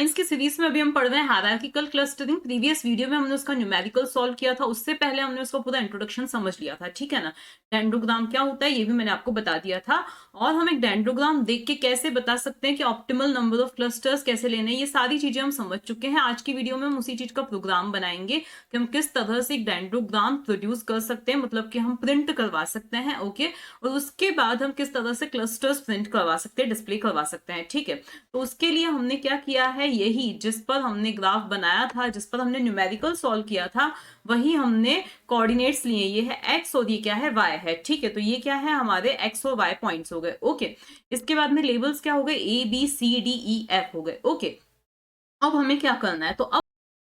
Science की series में अभी हम पढ़ रहे हैं हायरार्किकल क्लस्टरिंग। प्रीवियस वीडियो में हमने उसका न्यूमेरिकल सॉल्व किया था, उससे पहले हमने उसका पूरा इंट्रोडक्शन समझ लिया था, ठीक है ना। डेंड्रोग्राम क्या होता है ये भी मैंने आपको बता दिया था। और हम एक डेंड्रोग्राम देख के कैसे बता सकते हैं कि ऑप्टिमल नंबर ऑफ क्लस्टर्स कैसे लेने हैं, ये सारी चीजें हम समझ चुके हैं। आज की वीडियो में हम उसी चीज का प्रोग्राम बनाएंगे कि हम किस तरह से एक डेंड्रोग्राम प्रोड्यूस कर सकते हैं, मतलब कि हम प्रिंट करवा सकते हैं, ओके। और उसके बाद हम किस तरह से क्लस्टर्स प्रिंट करवा सकते हैं, डिस्प्ले करवा सकते हैं, ठीक है। तो उसके लिए हमने क्या किया है, यही जिस पर हमने ग्राफ बनाया था, जिस पर हमने न्यूमेरिकल सॉल्व किया था, वही हमने कोऑर्डिनेट्स लिए। ये है एक्स और ये क्या है, वाई है, ठीक है। तो ये क्या है, हमारे एक्स और वाई पॉइंट्स हो गए, ओके। इसके बाद में लेबल्स क्या हो गए, A B C D E F हो गए, ओके। अब हमें क्या करना है, तो अब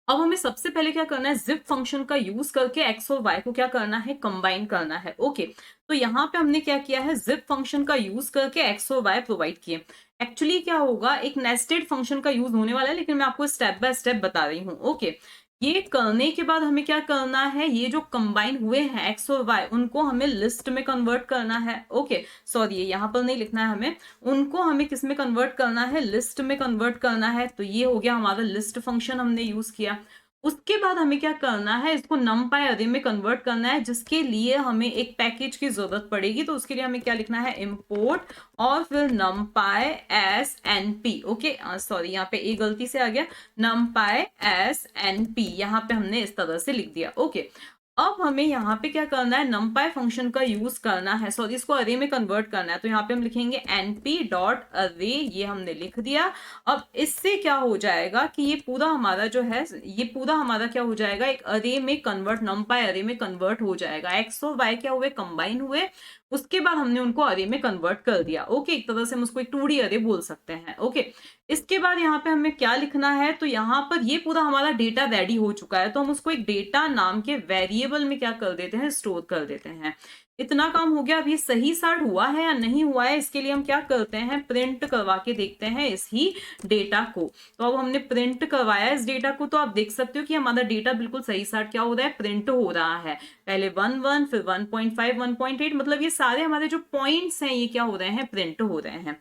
हमें सबसे पहले क्या करना है, जिप फंक्शन का यूज करके एक्स और वाई को क्या करना है, कंबाइन करना है, ओके। तो यहाँ पे हमने क्या किया है, जिप फंक्शन का यूज करके एक्स और वाई प्रोवाइड किए। एक्चुअली क्या होगा, एक नेस्टेड फंक्शन का यूज होने वाला है, लेकिन मैं आपको स्टेप बाय स्टेप बता रही हूँ, ओके। ये करने के बाद हमें क्या करना है, ये जो कंबाइन हुए हैं एक्स और वाई, उनको हमें लिस्ट में कन्वर्ट करना है, ओके। सॉरी, ये यहाँ पर नहीं लिखना है हमें, उनको हमें किस में कन्वर्ट करना है, लिस्ट में कन्वर्ट करना है। तो ये हो गया हमारा लिस्ट फंक्शन हमने यूज किया। उसके बाद हमें क्या करना है, इसको numpy अरे में कन्वर्ट करना है, जिसके लिए हमें एक पैकेज की जरूरत पड़ेगी। तो उसके लिए हमें क्या लिखना है, import और फिर numpy as np, okay. Sorry, यहाँ पे एक गलती से आ गया, numpy as np यहाँ पे हमने इस तरह से लिख दिया, ओके। अब हमें यहाँ पे क्या करना है, numpy फंक्शन का यूज करना है, सॉरी इसको अरे में कन्वर्ट करना है। तो यहाँ पे हम लिखेंगे np डॉट अरे, ये हमने लिख दिया। अब इससे क्या हो जाएगा कि ये पूरा हमारा जो है, ये पूरा हमारा क्या हो जाएगा, एक अरे में कन्वर्ट, numpy अरे में कन्वर्ट हो जाएगा। एक्स और वाई क्या हुए, कंबाइन हुए। उसके बाद हमने उनको अरे में कन्वर्ट कर दिया, ओके। एक तरह से हम उसको एक 2D अरे बोल सकते हैं, ओके। इसके बाद यहाँ पे हमें क्या लिखना है, तो यहाँ पर ये पूरा हमारा डेटा रेडी हो चुका है, तो हम उसको एक डेटा नाम के वेरिएबल में क्या कर देते हैं, स्टोर कर देते हैं। इतना काम हो गया। अब ये सही साट हुआ है या नहीं हुआ है, इसके लिए हम क्या करते हैं, प्रिंट करवा के देखते हैं इस ही डेटा को। तो अब हमने प्रिंट करवाया इस डेटा को, तो आप देख सकते हो कि हमारा डेटा बिल्कुल सही साट क्या हो रहा है, प्रिंट हो रहा है। पहले 1 1, फिर 1.5, 1.8, मतलब ये सारे हमारे जो पॉइंट्स हैं ये क्या हो रहे हैं, प्रिंट हो रहे हैं।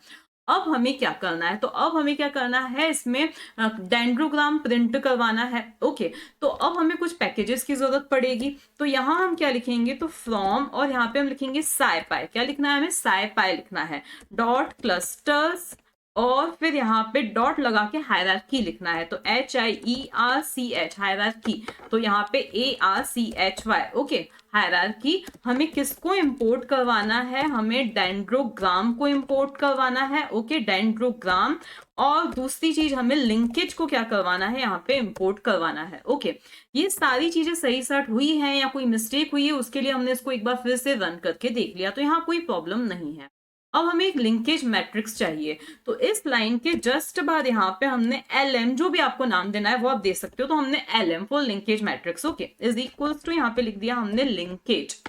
अब हमें क्या करना है, तो अब हमें क्या करना है, इसमें डेंड्रोग्राम प्रिंट करवाना है, ओके। तो अब हमें कुछ पैकेजेस की जरूरत पड़ेगी। तो यहाँ हम क्या लिखेंगे, तो फ्रॉम, और यहाँ पे हम लिखेंगे scipy। क्या लिखना है हमें, scipy लिखना है, डॉट क्लस्टर्स, और फिर यहाँ पे डॉट लगा के हायरार्की लिखना है। तो HIERCH हायरार्की, तो यहाँ पे ARCHY, ओके। हायरार्की, हमें किसको इंपोर्ट करवाना है, हमें डेंड्रोग्राम को इंपोर्ट करवाना है, ओके, डेंड्रोग्राम। और दूसरी चीज हमें लिंकेज को क्या करवाना है, यहाँ पे इंपोर्ट करवाना है, ओके। ये सारी चीजें सही साट हुई हैं या कोई मिस्टेक हुई है, उसके लिए हमने इसको एक बार फिर से रन करके देख लिया, तो यहाँ कोई प्रॉब्लम नहीं है। अब हमें एक लिंकेज मैट्रिक्स चाहिए। तो इस लाइन के जस्ट बाद यहाँ पे हमने LM, जो भी आपको नाम देना है वो आप दे सकते हो, तो हमने LM for linkage matrix, okay, is equals to, यहाँ पे लिख दिया हमने लिंकेज।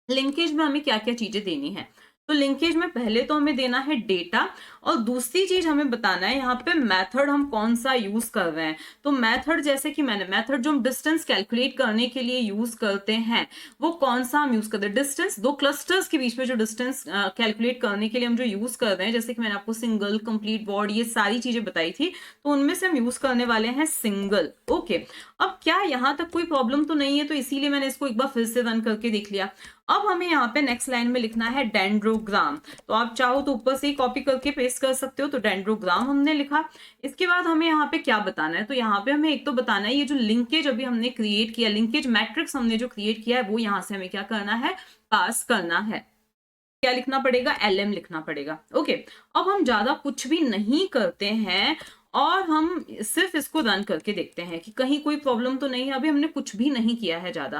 लिंकेज में हमें क्या क्या चीजें देनी है, तो लिंकेज में पहले तो हमें देना है डेटा, और दूसरी चीज हमें बताना है यहाँ पे मेथड हम कौन सा यूज कर रहे हैं। तो मेथड, जैसे कि मैंने मेथड जो हम डिस्टेंस कैलकुलेट करने के लिए यूज करते हैं, वो कौन सा हम यूज करते हैं, डिस्टेंस, दो क्लस्टर्स के बीच में जो डिस्टेंस कैलकुलेट करने के लिए हम जो यूज कर रहे हैं, जैसे कि मैंने आपको सिंगल, कंप्लीट, बॉड, ये सारी चीजें बताई थी, तो उनमें से हम यूज करने वाले हैं सिंगल, ओके। अब क्या यहाँ तक कोई प्रॉब्लम तो नहीं है, तो इसीलिए मैंने इसको एक बार फिर से रन करके देख लिया। अब हमें यहाँ पे नेक्स्ट लाइन में लिखना है डेंड्रोग्राम। तो आप चाहो तो ऊपर से ही कॉपी करके पेस्ट कर सकते हो। तो डेंड्रोग्राम हमने लिखा। इसके बाद हमें यहाँ पे क्या बताना है, तो यहाँ पे हमें एक तो बताना है, ये जो लिंकेज अभी हमने क्रिएट किया, लिंकेज मैट्रिक्स हमने जो क्रिएट किया है, वो यहाँ से हमें क्या करना है, पास करना है। क्या लिखना पड़ेगा, LM लिखना पड़ेगा, ओके। अब हम ज्यादा कुछ भी नहीं करते हैं, और हम सिर्फ इसको रन करके देखते हैं कि कहीं कोई प्रॉब्लम तो नहीं है। अभी हमने कुछ भी नहीं किया है ज्यादा।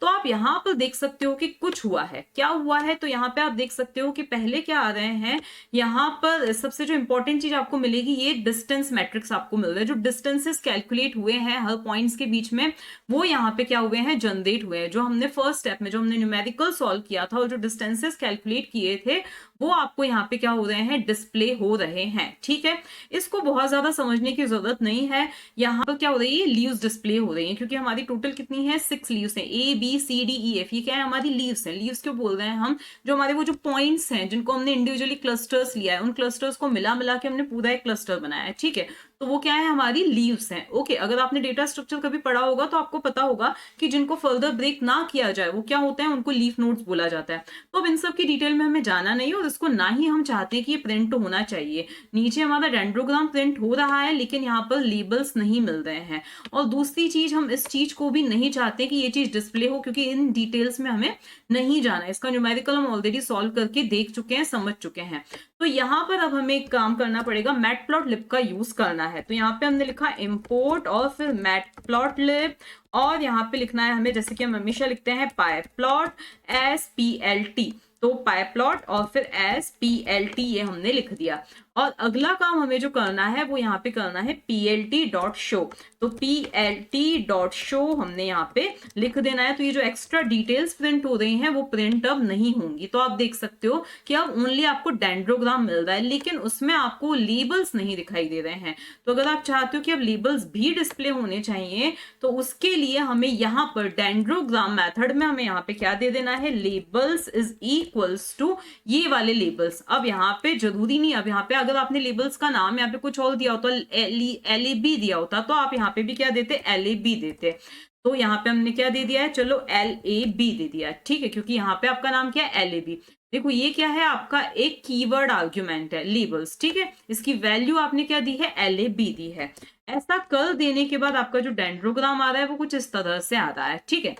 तो आप यहाँ पर देख सकते हो कि कुछ हुआ है, क्या हुआ है, तो यहाँ पे आप देख सकते हो कि पहले क्या आ रहे हैं, यहाँ पर सबसे जो इंपॉर्टेंट चीज आपको मिलेगी, ये डिस्टेंस मैट्रिक्स आपको मिल रहा है। जो डिस्टेंसेस कैलकुलेट हुए हैं हर पॉइंट्स के बीच में, वो यहाँ पे क्या हुए हैं, जनरेट हुए हैं। जो हमने फर्स्ट स्टेप में, जो हमने न्यूमेरिकल सॉल्व किया था, और जो डिस्टेंसेस कैलकुलेट किए थे, वो आपको यहाँ पे क्या हो रहे हैं, डिस्प्ले हो रहे हैं, ठीक है। इसको बहुत ज्यादा समझने की जरूरत नहीं है। यहाँ पर क्या हो रही है, लीव्स डिस्प्ले हो रही है, क्योंकि हमारी टोटल कितनी है, 6 लीव्स हैं, ABCDEF, ये क्या है, हमारी लीव्स हैं। लीव्स क्यों बोल रहे हैं हम, जो हमारे वो जो पॉइंट्स हैं, जिनको हमने इंडिविजुअली क्लस्टर्स लिया है, उन क्लस्टर्स को मिला मिला के हमने पूरा एक क्लस्टर बनाया है, ठीक है। तो वो क्या है, हमारी लीव्स हैं। ओके, अगर आपने डेटा स्ट्रक्चर कभी पढ़ा होगा तो आपको पता होगा कि जिनको फर्दर ब्रेक ना किया जाए वो क्या होते हैं, उनको लीफ नोड्स बोला जाता है। तो अब इन सब की डिटेल में हमें जाना नहीं है और इसको ना ही हम चाहते हैं कि ये प्रिंट होना चाहिए। नीचे हमारा डेंड्रोग्राम प्रिंट हो रहा है लेकिन यहाँ पर लेबल्स नहीं मिल रहे हैं। और दूसरी चीज, हम इस चीज को भी नहीं चाहते कि ये चीज डिस्प्ले हो, क्योंकि इन डिटेल्स में हमें नहीं जाना। इसका न्यूमेरिकल हम ऑलरेडी सॉल्व करके देख चुके हैं, समझ चुके हैं। तो यहाँ पर अब हमें एक काम करना पड़ेगा, मैटप्लॉटलिब का यूज करना है। तो यहाँ पे हमने लिखा इंपोर्ट और फिर मैटप्लॉटलिब, और यहाँ पे लिखना है हमें, जैसे कि हम हमेशा लिखते हैं, pyplot SPLT। तो pyplot और फिर SPLT ये हमने लिख दिया। और अगला काम हमें जो करना है वो यहाँ पे करना है plt.show। तो plt.show हमने यहाँ पे लिख देना है। तो ये जो एक्स्ट्रा डिटेल्स प्रिंट हो रही हैं वो प्रिंट अब नहीं होंगी। तो आप देख सकते हो कि अब ओनली आपको डेंड्रोग्राम मिल रहा है लेकिन उसमें आपको लेबल्स नहीं दिखाई दे रहे हैं। तो अगर आप चाहते हो कि अब लेबल्स भी डिस्प्ले होने चाहिए तो उसके लिए हमें यहाँ पर डेंड्रोग्राम मेथड में हमें यहाँ पे क्या दे देना है, लेबल्स इज इक्वल्स टू ये वाले लेबल्स। अब यहाँ पे जरूरी नहीं, अब यहाँ पे अगर आपने लेबल्स का नाम यहाँ पे कुछ और दिया होता, LAB दिया होता, तो आप यहाँ पे भी क्या देते, LAB देते। तो यहाँ पे हमने क्या दे दिया है, चलो LAB दे दिया, ठीक है, क्योंकि यहाँ पे आपका नाम क्या है, LAB। देखो ये क्या है, आपका एक कीवर्ड आर्ग्यूमेंट है, लेबल्स, ठीक है। इसकी वैल्यू आपने क्या दी है, LAB दी है। ऐसा कर देने के बाद आपका जो डेंड्रोग्राम आ रहा है वो कुछ इस तरह से आ रहा है, ठीक है।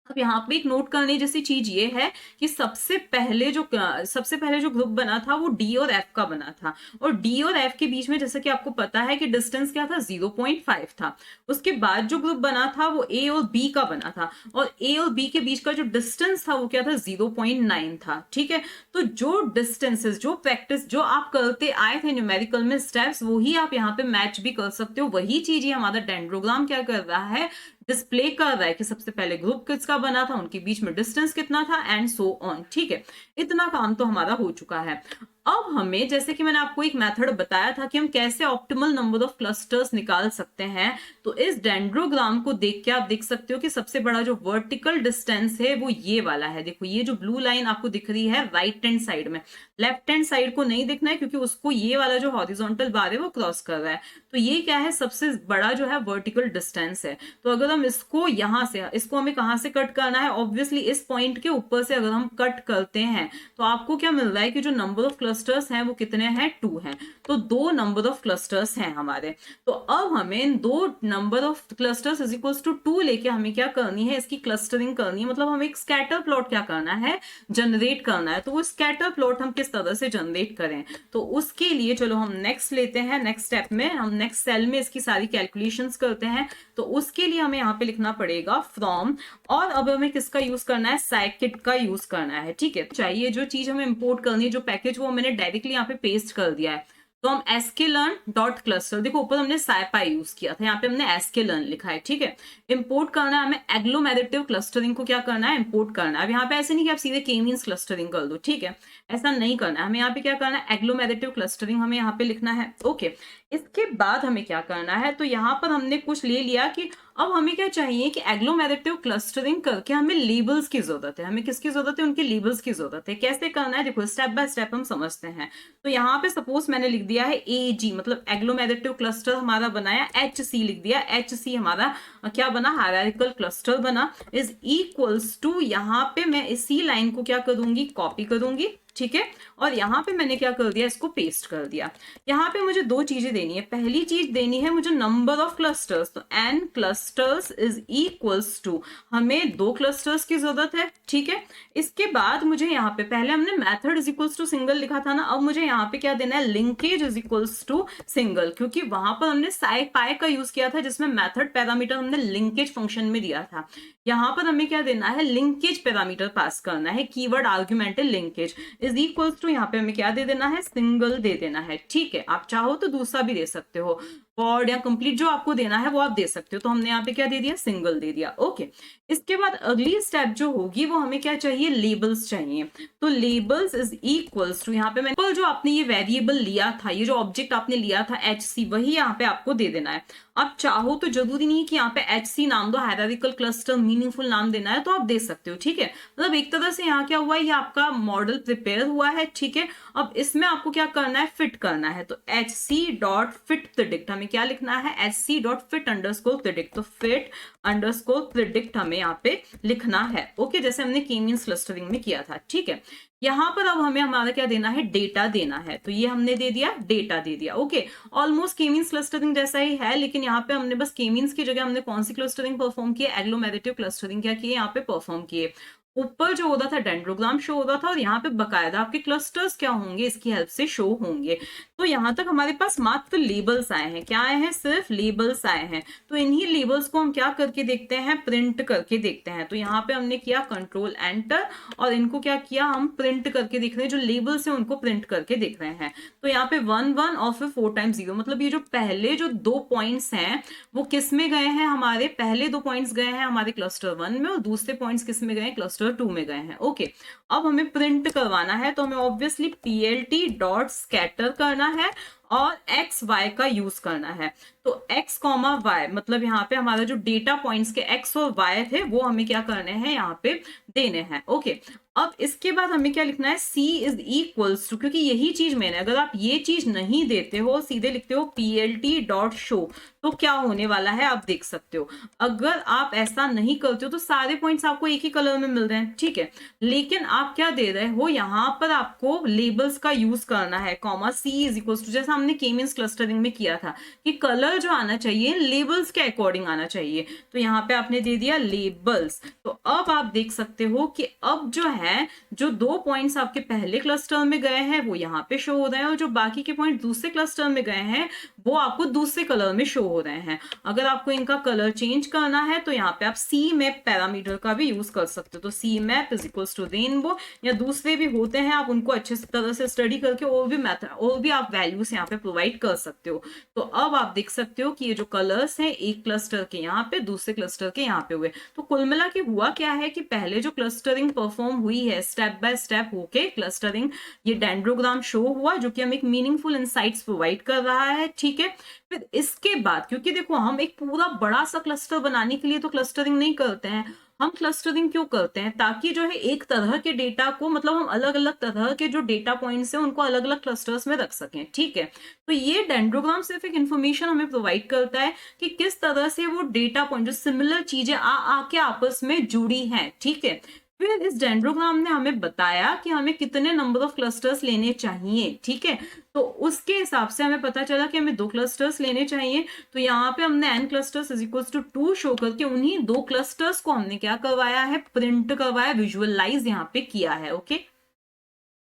अब यहाँ पे एक नोट करने जैसी चीज ये है कि सबसे पहले जो ग्रुप बना था वो डी और एफ का बना था, और डी और एफ के बीच में जैसा कि आपको पता है कि डिस्टेंस क्या था, 0.5 था। उसके बाद जो ग्रुप बना था वो ए और बी का बना था, और ए और बी के बीच का जो डिस्टेंस था वो क्या था, 0.9 था, ठीक है। तो जो डिस्टेंसेस, जो प्रैक्टिस जो आप करते आए थे न्यूमेरिकल में स्टेप्स, वही आप यहाँ पे मैच भी कर सकते हो। वही चीज ही हमारा डेंड्रोग्राम क्या कर रहा है, डिस्प्ले कर रहा है कि सबसे पहले ग्रुप किसका बना था, उनके बीच में डिस्टेंस कितना था, एंड सो ऑन, ठीक है। इतना काम तो हमारा हो चुका है। अब हमें, जैसे कि मैंने आपको एक मेथड बताया था कि हम कैसे ऑप्टिमल नंबर ऑफ क्लस्टर्स निकाल सकते हैं, तो इस डेंड्रोग्राम को देख के आप देख सकते हो कि सबसे बड़ा जो वर्टिकल डिस्टेंस है वो ये वाला है। देखो ये जो ब्लू लाइन आपको दिख रही है राइट हैंड साइड में, लेफ्ट हैंड साइड को नहीं दिखना है क्योंकि उसको ये वाला जो हॉरिजॉन्टल बार है वो क्रॉस कर रहा है। तो ये क्या है, सबसे बड़ा जो है वर्टिकल डिस्टेंस है। तो अगर हम इसको यहां से, इसको हमें कहां से कट करना है, ऑब्वियसली इस पॉइंट के ऊपर से अगर हम कट करते हैं तो आपको क्या मिल रहा है कि जो नंबर ऑफ क्लस्टर्स हैं वो कितने हैं, 2 हैं। तो 2 नंबर ऑफ क्लस्टर्स हैं हमारे। तो अब हमें 2 number of clusters is equals to 2 लेके हमें क्या करनी है, इसकी क्लस्टरिंग करनी है। मतलब हमें एक स्कैटर प्लॉट क्या करना है, जनरेट करना है। तो वो स्कैटर प्लॉट हम किस तरह से जनरेट करें, तो उसके लिए चलो हम नेक्स्ट लेते हैं। नेक्स्ट स्टेप में हम नेक्स्ट सेल में इसकी सारी कैलकुलेशंस करते हैं। तो उसके लिए हमें यहाँ पे लिखना पड़ेगा फ्रॉम, और अब हमें किसका यूज करना है, scikit का यूज करना है, ठीक है। चाहिए जो चीज हमें इंपोर्ट करनी है, जो पैकेज, वो मैंने डायरेक्टली यहाँ पे पेस्ट कर दिया है। तो हम sklearn.cluster, देखो ऊपर हमने scipy यूज किया था, यहाँ पे हमने sklearn लिखा है, ठीक है। इंपोर्ट करना है हमें एग्लोमेरेटिव क्लस्टरिंग को, क्या करना है, इंपोर्ट करना है। अब यहाँ पे ऐसे नहीं कि आप सीधे के मींस क्लस्टरिंग कर दो, ठीक है, ऐसा नहीं करना है। हमें यहाँ पे क्या करना है, एग्लोमेरेटिव क्लस्टरिंग हमें यहाँ पे लिखना है, ओके। इसके बाद हमें क्या करना है, तो यहाँ पर हमने कुछ ले लिया कि अब हमें क्या चाहिए कि एग्लोमेरेटिव क्लस्टरिंग करके हमें लेबल्स की जरूरत है। हमें किसकी जरूरत है, उनके लेबल्स की जरूरत है। कैसे करना है, देखो स्टेप बाय स्टेप हम समझते हैं। तो यहाँ पे सपोज मैंने लिख दिया है AG, मतलब एग्लोमेरेटिव क्लस्टर हमारा बनाया, HC लिख दिया। HC हमारा क्या बना, हायरार्किकल क्लस्टर बना, इज इक्वल्स टू, यहाँ पे मैं इसी लाइन को क्या करूंगी, कॉपी करूंगी, ठीक है। और यहाँ पे मैंने क्या कर दिया, इसको पेस्ट कर दिया। यहाँ पे मुझे 2 चीजें देनी है। पहली चीज देनी है मुझे नंबर ऑफ क्लस्टर्स, तो n clusters is equals to, हमें 2 क्लस्टर्स की जरूरत है, ठीक है। इसके बाद मुझे यहाँ पे, पहले हमने method is equals to single लिखा था ना, अब मुझे यहाँ पे क्या देना है, linkage is equals to single, क्योंकि वहां पर हमने scipy का यूज किया था जिसमें मेथड पैरामीटर हमने लिंकेज फंक्शन में दिया था। यहाँ पर हमें क्या देना है, लिंकेज पैरामीटर पास करना है, कीवर्ड आर्ग्यूमेंट है लिंकेज, इज इक्वल्स टू, यहाँ पे हमें क्या दे देना है, सिंगल दे देना है, ठीक है। आप चाहो तो दूसरा भी दे सकते हो, वर्ड या कंप्लीट जो आपको देना है वो आप दे सकते हो। तो हमने यहाँ पे क्या दे दिया, सिंगल दे दिया, ओके। इसके बाद अगली स्टेप जो होगी वो हमें क्या चाहिए, लेबल्स चाहिए। तो लेबल्स इज इक्वल्स टू, यहाँ पे मैंने जो आपने ये वेरिएबल लिया था, ये जो ऑब्जेक्ट आपने लिया था HC, वही यहाँ पे आपको दे देना है। आप चाहो तो जरूरी नहीं कि यहाँ पे HC नाम दो, हायरार्किकल क्लस्टर मीनिंगफुल नाम देना है तो आप दे सकते हो, ठीक है। मतलब एक तरह से यहाँ क्या हुआ, ये आपका मॉडल प्रिपेयर हुआ है, ठीक है। अब इसमें आपको क्या करना है, फिट करना है। तो HC डॉट फिट प्रेडिक्ट, हमें क्या लिखना है, sc.fit_predict। तो fit_predict हमें यहाँ पे लिखना है, ओके, जैसे हमने की मींस क्लस्टरिंग में किया था, ठीक है। यहाँ पर अब हमें हमारा क्या देना है, डेटा देना है। तो ये हमने दे दिया, डेटा दे दिया, ओके। ऑलमोस्ट के मींस क्लस्टरिंग जैसा ही है, लेकिन यहाँ पे हमने बस के मींस की जगह हमने कौन सी क्लस्टरिंग परफॉर्म की, एग्लोमेरेटिव क्लस्टरिंग क्या की, यहाँ पे परफॉर्म किए। ऊपर जो होता था डेंड्रोग्राम शो होता था, और यहाँ पे बकायदा आपके क्लस्टर्स क्या होंगे, इसकी हेल्प से शो होंगे। तो यहाँ तक हमारे पास मात्र लेबल्स आए हैं, क्या आए हैं, सिर्फ लेबल्स आए हैं। तो इन्हीं लेबल्स को हम क्या करके देखते हैं, प्रिंट करके देखते हैं। तो यहाँ पे हमने किया कंट्रोल एंटर, और इनको क्या किया, हम प्रिंट करके देख रहे हैं, जो लेबल्स हैं उनको प्रिंट करके देख रहे हैं। तो यहाँ पे 1 1 और फिर 4 टाइम्स 0, मतलब ये जो पहले जो 2 पॉइंट्स हैं वो किस में गए हैं, हमारे पहले 2 पॉइंट्स गए हैं हमारे क्लस्टर 1 में, और दूसरे पॉइंट्स किस में गए हैं, क्लस्टर 2 में गए हैं, ओके। अब हमें प्रिंट करवाना है, तो हमें ऑब्वियसली plt डॉट स्कैटर करना है और एक्स वाई का यूज करना है। तो x कॉमा वाई, मतलब यहाँ पे हमारा जो डेटा पॉइंट्स के x और y थे वो हमें क्या करने हैं, यहाँ पे देने हैं, ओके। अब इसके बाद हमें क्या लिखना है, c इज इक्वल्स टू, क्योंकि यही चीज मैंने, अगर आप ये चीज नहीं देते हो, सीधे लिखते हो plt डॉट शो, तो क्या होने वाला है आप देख सकते हो। अगर आप ऐसा नहीं करते हो तो सारे पॉइंट्स आपको एक ही कलर में मिल रहे हैं, ठीक है। लेकिन आप क्या दे रहे हो, यहाँ पर आपको लेबल्स का यूज करना है, comma c is equals to, जैसा हमने के मींस क्लस्टरिंग में किया था कि कलर जो आना चाहिए लेबल्स के अकॉर्डिंग आना चाहिए। तो यहाँ पे आपने दे दिया लेबल्स। तो अब आप देख सकते हो कि अब जो है, जो 2 पॉइंट्स आपके पहले क्लस्टर में गए हैं वो यहाँ पे शो हो रहे हैं, और जो बाकी के पॉइंट दूसरे क्लस्टर में गए हैं वो आपको दूसरे कलर में शो हो रहे हैं। अगर आपको इनका कलर चेंज करना है तो यहाँ पे आप सी मैप पैरामीटर का भी यूज कर सकते हो। तो C map is equals to rainbow, या दूसरे भी होते हैं, आप उनको अच्छे तरह से स्टडी करके और भी मेथड और भी आप वैल्यूज यहाँ पे प्रोवाइड कर सकते हो। तो अब आप देख सकते हो कि ये जो कलर्स हैं, एक क्लस्टर के यहाँ पे, दूसरे क्लस्टर के यहाँ पे हुए। तो कुल मिला के हुआ क्या है कि पहले जो क्लस्टरिंग परफॉर्म हुई है स्टेप बाय स्टेप होके क्लस्टरिंग, ये डेंड्रोग्राम शो हुआ, जो कि हमें एक मीनिंगफुल इंसाइट्स प्रोवाइड कर रहा है, ठीक है। फिर इसके बाद, क्योंकि देखो हम एक पूरा बड़ा सा क्लस्टर बनाने के लिए तो क्लस्टरिंग नहीं करते हैं, हम क्लस्टरिंग क्यों करते हैं, ताकि जो है एक तरह के डेटा को, मतलब हम अलग अलग तरह के जो डेटा पॉइंट्स हैं उनको अलग अलग क्लस्टर्स में रख सकें, ठीक है। तो ये डेंड्रोग्राम सिर्फ एक इन्फॉर्मेशन हमें प्रोवाइड करता है कि किस तरह से वो डेटा पॉइंट, जो सिमिलर चीजें आके आपस में जुड़ी हैं, ठीक है। फिर इस डेंड्रोग्राम ने हमें बताया कि हमें कितने नंबर ऑफ क्लस्टर्स लेने चाहिए, ठीक है। तो उसके हिसाब से हमें पता चला कि हमें 2 क्लस्टर्स लेने चाहिए। तो यहाँ पे हमने n clusters is equals to 2 show करके उन्हीं 2 क्लस्टर्स को हमने क्या करवाया है, प्रिंट करवाया, विजुअलाइज यहाँ पे किया है, ओके।